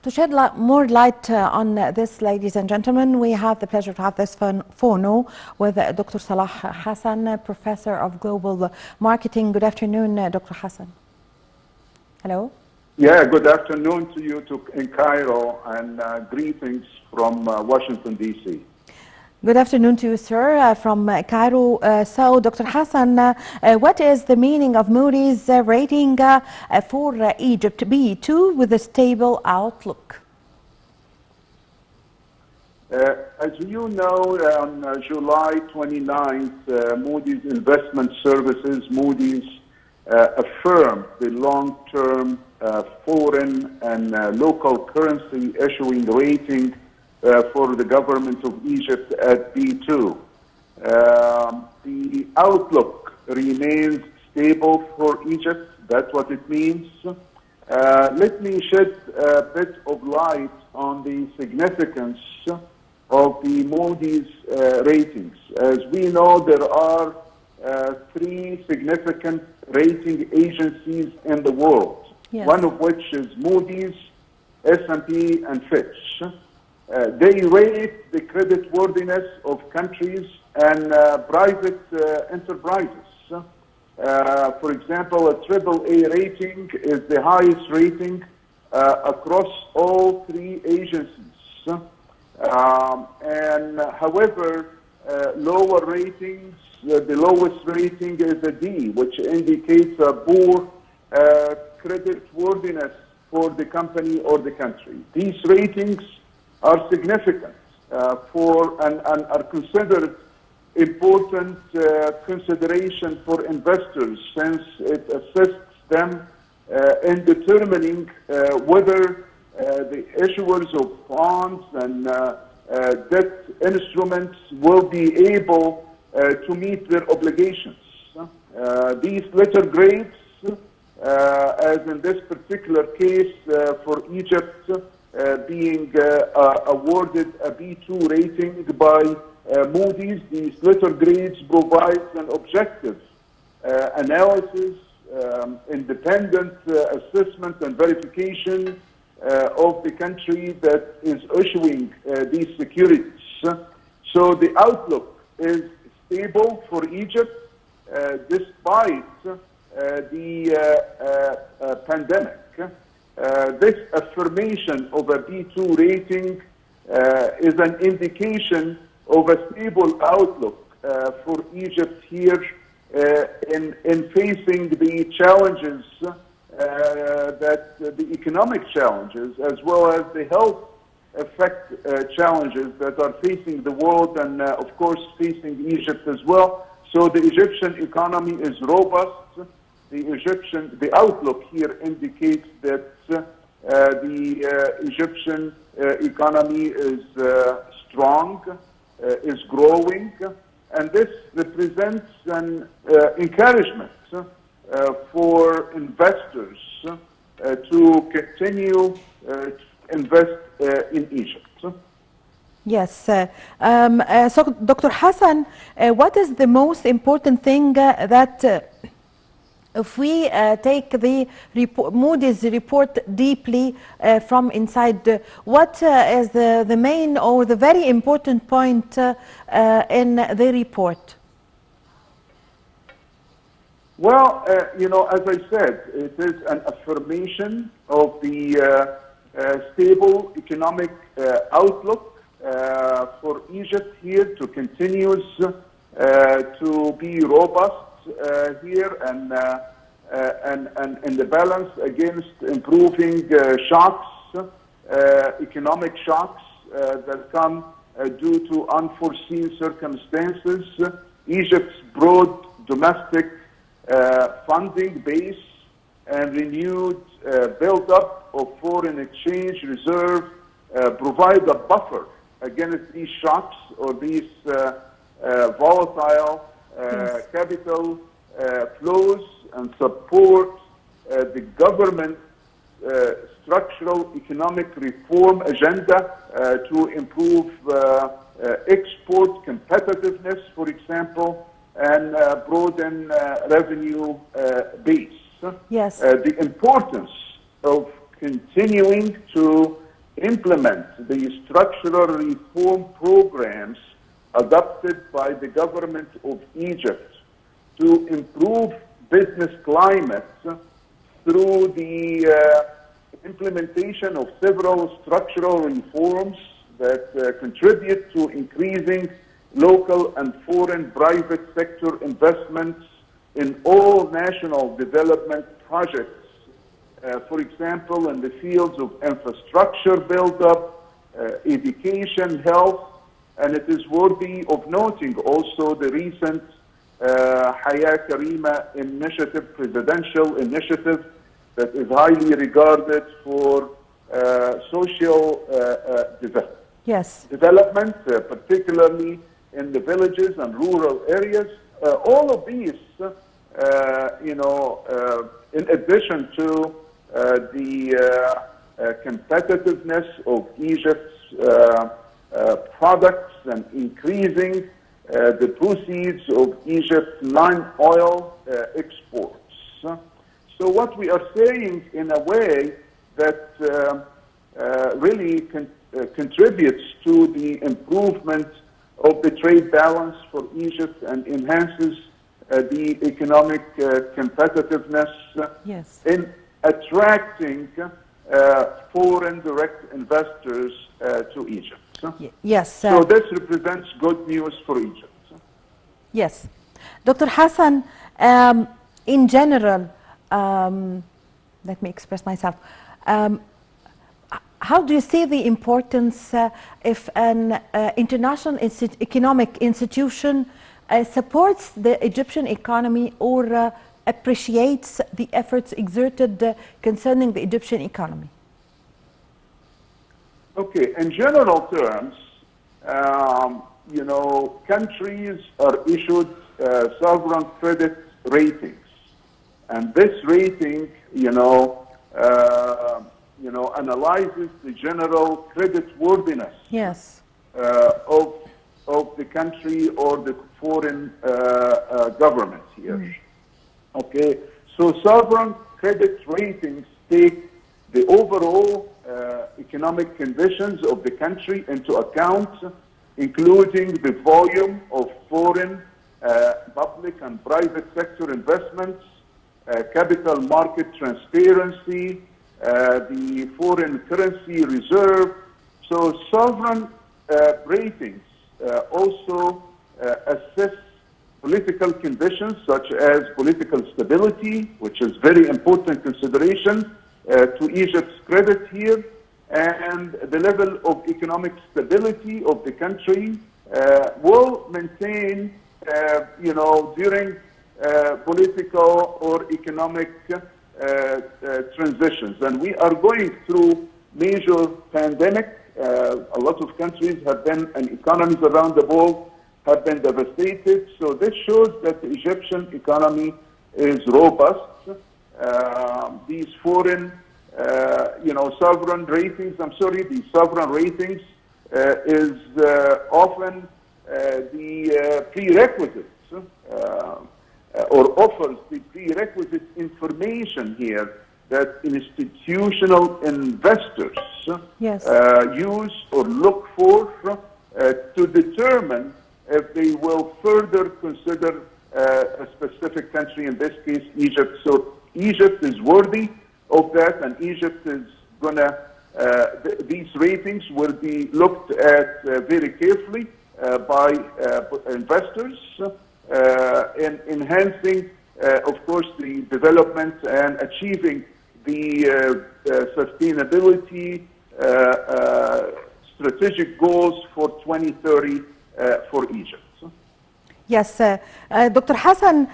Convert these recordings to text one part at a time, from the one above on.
To shed more light on this, ladies and gentlemen, we have the pleasure to have this phone with Dr. Salah Hassan, Professor of Global Marketing. Good afternoon, Dr. Hassan. Hello. Yeah, good afternoon to you in Cairo, and greetings from Washington, D.C. Good afternoon to you, sir, from Cairo. So, Dr. Hassan, what is the meaning of Moody's rating for Egypt B2 with a stable outlook? As you know, on July 29th, Moody's Investment Services, Moody's, affirmed the long-term foreign and local currency issuing rating for the government of Egypt at B2. The outlook remains stable for Egypt. That's what it means. Let me shed a bit of light on the significance of the Moody's ratings. As we know, there are three significant rating agencies in the world, yes, one of which is Moody's, S&P, and Fitch. They rate the creditworthiness of countries and private enterprises. For example, a AAA rating is the highest rating across all three agencies. However, lower ratings, the lowest rating is a D, which indicates a poor creditworthiness for the company or the country. These ratings are significant and are considered important consideration for investors, since it assists them in determining whether the issuers of bonds and debt instruments will be able to meet their obligations. These letter grades, as in this particular case for Egypt, being awarded a B2 rating by Moody's, these letter grades provides an objective analysis, independent assessment and verification of the country that is issuing these securities. So the outlook is stable for Egypt despite the pandemic. This affirmation of a B2 rating is an indication of a stable outlook for Egypt here in facing the challenges, that the economic challenges as well as the health effect challenges that are facing the world and of course facing Egypt as well. So the Egyptian economy is robust. The outlook here indicates that the Egyptian economy is strong, is growing, and this represents an encouragement for investors to continue to invest in Egypt. Yes. So, Dr. Hassan, what is the most important thing that if we take the Moody's report deeply from inside, what is the main or the very important point in the report? Well, you know, as I said, it is an affirmation of the stable economic outlook for Egypt here to continues to be robust here and the balance against improving shocks, economic shocks that come due to unforeseen circumstances. Egypt's broad domestic funding base and renewed build-up of foreign exchange reserve provide a buffer against these shocks or these volatile capital flows, and support the government structural economic reform agenda to improve export competitiveness, for example, and broaden revenue base. Yes. The importance of continuing to implement the structural reform programs adopted by the government of Egypt to improve business climate through the implementation of several structural reforms that contribute to increasing local and foreign private sector investments in all national development projects. For example, in the fields of infrastructure build-up, education, health, and it is worthy of noting also the recent Hayat Karima initiative, presidential initiative, that is highly regarded for social development, particularly in the villages and rural areas. All of these, in addition to the competitiveness of Egypt's products and increasing the proceeds of Egypt's non-oil exports. So what we are saying in a way that really contributes to the improvement of the trade balance for Egypt and enhances the economic competitiveness in attracting foreign direct investors to Egypt. Yes. So this represents good news for Egypt. Yes. Dr. Hassan, in general, let me express myself. How do you see the importance if an international economic institution supports the Egyptian economy or appreciates the efforts exerted concerning the Egyptian economy? Okay, in general terms, countries are issued sovereign credit ratings, and this rating, analyzes the general credit worthiness of the country or the foreign government here. Okay, so sovereign credit ratings take the overall economic conditions of the country into account, including the volume of foreign public and private sector investments, capital market transparency, the foreign currency reserve. So sovereign ratings also assess political conditions such as political stability, which is very important consideration to Egypt's credit here, and the level of economic stability of the country will maintain, during political or economic transitions. And we are going through major pandemic. A lot of countries have been, and economies around the world have been devastated. So this shows that the Egyptian economy is robust. These foreign, sovereign ratings, these sovereign ratings is often the prerequisites or offers the prerequisite information here that institutional investors use or look for to determine if they will further consider a specific country, in this case Egypt. So Egypt is worthy of that, and Egypt is gonna, these ratings will be looked at very carefully by investors in enhancing, of course, the development and achieving the sustainability strategic goals for 2030 for Egypt. Yes, Dr. Hassan,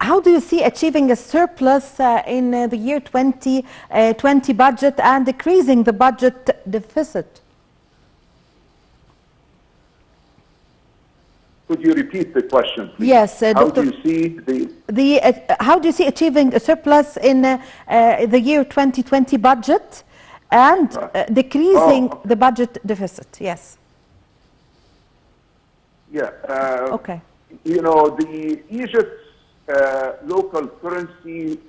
how do you see achieving a surplus in the year 2020 budget and decreasing the budget deficit? Could you repeat the question, please? Yes, how do you see how do you see achieving a surplus in the year 2020 budget and decreasing the budget deficit? Yes. Yeah. Okay. The Egypt's local currency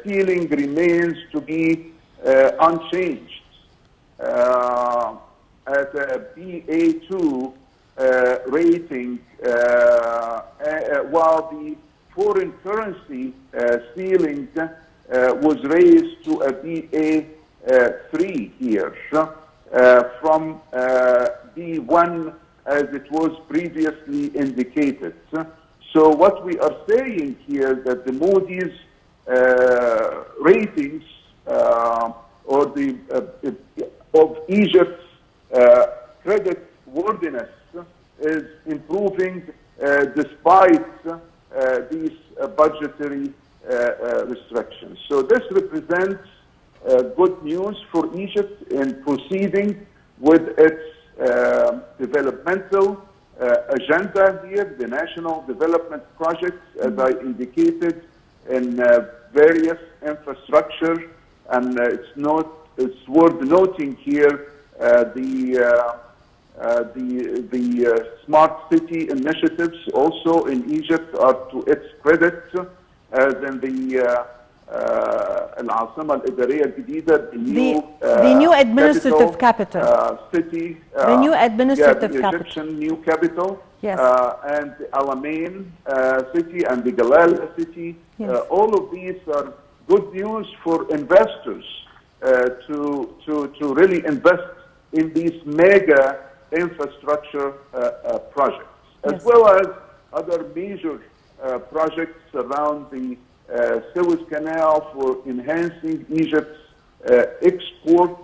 ceiling remains to be unchanged. at a BA2 rating, while the foreign currency ceiling was raised to a BA3 here from B1 as it was previously indicated. So what we are saying here that the Moody's ratings or the of Egypt's credit worthiness is improving despite these budgetary restrictions. So this represents good news for Egypt in proceeding with its developmental agenda here, the national development projects, as I indicated, in various infrastructure, and it's worth noting here the smart city initiatives also in Egypt are to its credit, as in the العاصمة الإدارية الجديدة, the new administrative capital, city, the new administrative the capital, Egyptian new capital, yes, and the Alamein city and the Galal city. Yes. All of these are good news for investors to really invest in these mega infrastructure projects, as yes, well as other major projects around the Suez Canal for enhancing Egypt's export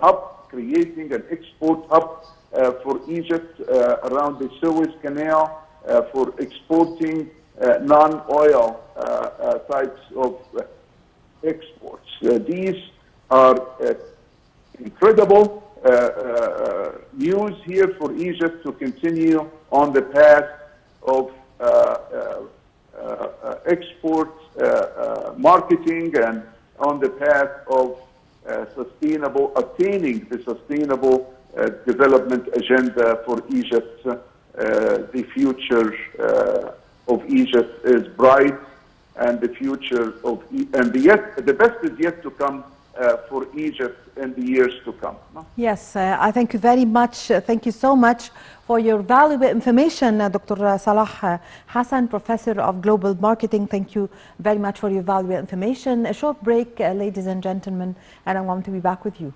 hub, creating an export hub for Egypt around the Suez Canal for exporting non-oil types of exports. These are incredible news here for Egypt to continue on the path of export marketing and on the path of attaining the sustainable development agenda for Egypt. The future of Egypt is bright, and the future of the best is yet to come for Egypt in the years to come. Yes, I thank you very much. Thank you so much for your valuable information, Dr. Salah Hassan, Professor of Global Marketing. Thank you very much for your valuable information. A short break, ladies and gentlemen, and I'm going to be back with you.